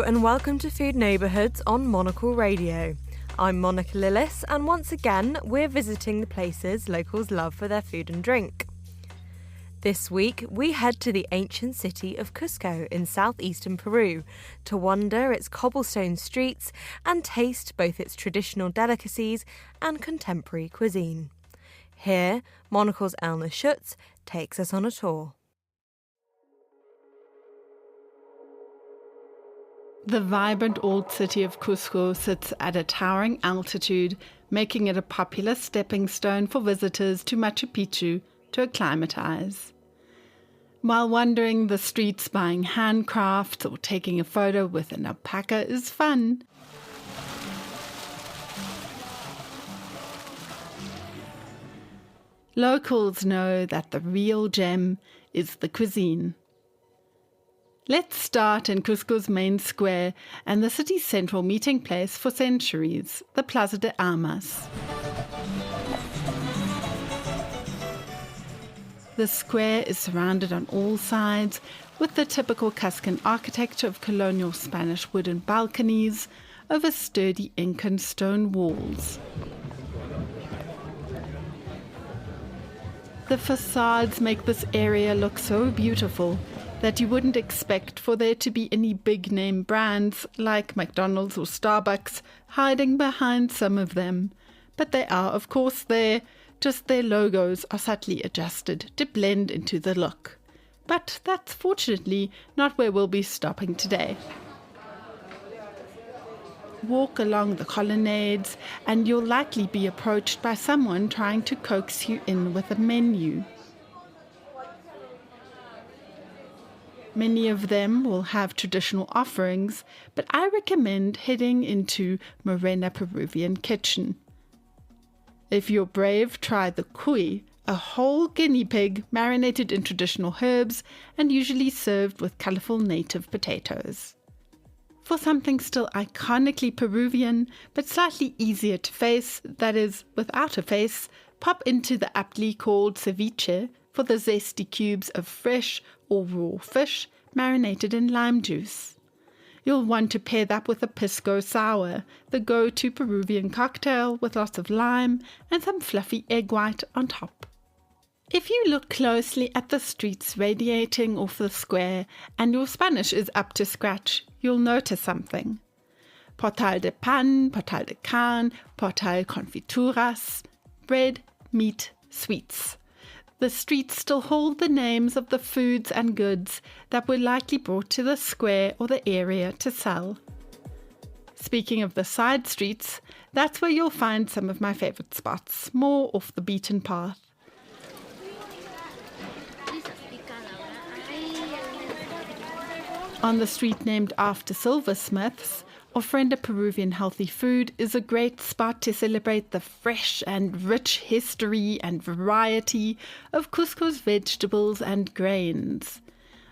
and welcome to Food Neighbourhoods on Monocle Radio. I'm Monica Lillis, and once again we're visiting the places locals love for their food and drink. This week we head to the ancient city of Cusco in southeastern Peru to wander its cobblestone streets and taste both its traditional delicacies and contemporary cuisine. Here, Monocle's Elna Schutz takes us on a tour. The vibrant old city of Cusco sits at a towering altitude, making it a popular stepping stone for visitors to Machu Picchu to acclimatize. While wandering the streets buying handcrafts or taking a photo with an alpaca is fun. Locals know that the real gem is the cuisine. Let's start in Cusco's main square and the city's central meeting place for centuries, the Plaza de Armas. The square is surrounded on all sides with the typical Cuscan architecture of colonial Spanish wooden balconies over sturdy Incan stone walls. The facades make this area look so beautiful that you wouldn't expect for there to be any big-name brands like McDonald's or Starbucks hiding behind some of them. But they are, of course, there, just their logos are subtly adjusted to blend into the look. But that's fortunately not where we'll be stopping today. Walk along the colonnades and you'll likely be approached by someone trying to coax you in with a menu. Many of them will have traditional offerings, but I recommend heading into Morena Peruvian Kitchen. If you're brave, try the cuy, a whole guinea pig marinated in traditional herbs and usually served with colourful native potatoes. For something still iconically Peruvian, but slightly easier to face, that is, without a face, pop into the aptly called ceviche for the zesty cubes of fresh or raw fish marinated in lime juice. You'll want to pair that with a pisco sour, the go-to Peruvian cocktail with lots of lime and some fluffy egg white on top. If you look closely at the streets radiating off the square and your Spanish is up to scratch, you'll notice something. Portal de pan, portal de can, portal confituras, bread, meat, sweets. The streets still hold the names of the foods and goods that were likely brought to the square or the area to sell. Speaking of the side streets, that's where you'll find some of my favourite spots, more off the beaten path. On the street named after silversmiths, Ofrenda Peruvian Healthy Food is a great spot to celebrate the fresh and rich history and variety of Cusco's vegetables and grains.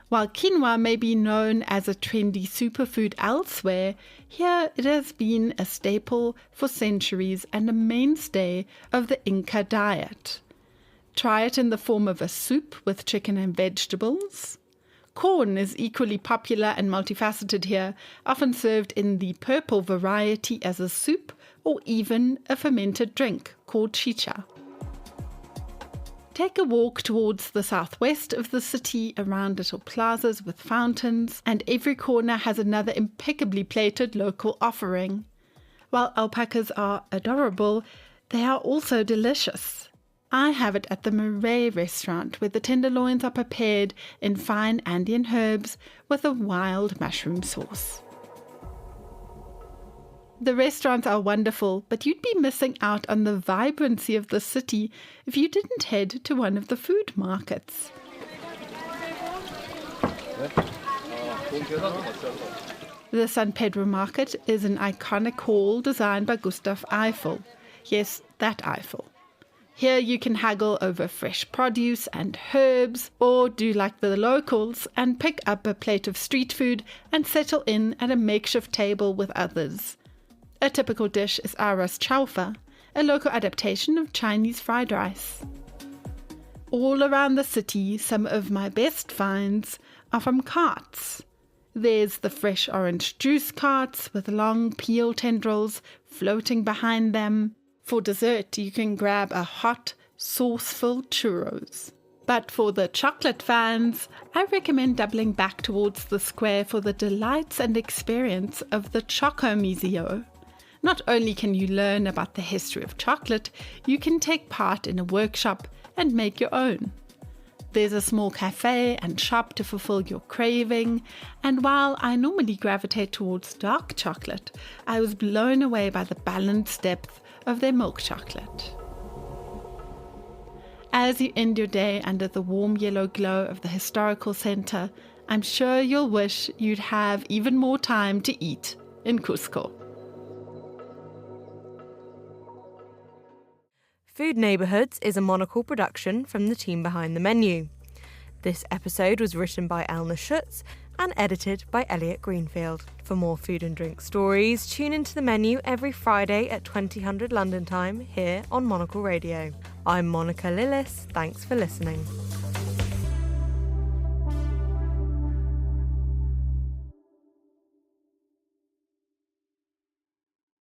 While quinoa may be known as a trendy superfood elsewhere, here it has been a staple for centuries and a mainstay of the Inca diet. Try it in the form of a soup with chicken and vegetables. Corn is equally popular and multifaceted here, often served in the purple variety as a soup or even a fermented drink called chicha. Take a walk towards the southwest of the city around little plazas with fountains, and every corner has another impeccably plated local offering. While alpacas are adorable, they are also delicious. I have it at the Murray restaurant, where the tenderloins are prepared in fine Andean herbs with a wild mushroom sauce. The restaurants are wonderful, but you'd be missing out on the vibrancy of the city if you didn't head to one of the food markets. The San Pedro Market is an iconic hall designed by Gustav Eiffel. Yes, that Eiffel. Here you can haggle over fresh produce and herbs, or do like the locals and pick up a plate of street food and settle in at a makeshift table with others. A typical dish is arroz chaufa, a local adaptation of Chinese fried rice. All around the city, some of my best finds are from carts. There's the fresh orange juice carts with long peel tendrils floating behind them. For dessert, you can grab a hot, sauce-filled churros. But for the chocolate fans, I recommend doubling back towards the square for the delights and experience of the Choco Museo. Not only can you learn about the history of chocolate, you can take part in a workshop and make your own. There's a small cafe and shop to fulfill your craving, and while I normally gravitate towards dark chocolate, I was blown away by the balanced depth of their milk chocolate. As you end your day under the warm yellow glow of the historical centre, I'm sure you'll wish you'd have even more time to eat in Cusco. Food Neighbourhoods is a Monocle production from the team behind the menu. This episode was written by Elna Schutz and edited by Elliot Greenfield. For more food and drink stories, tune into the menu every Friday at 2000 London time here on Monocle Radio. I'm Monica Lillis. Thanks for listening.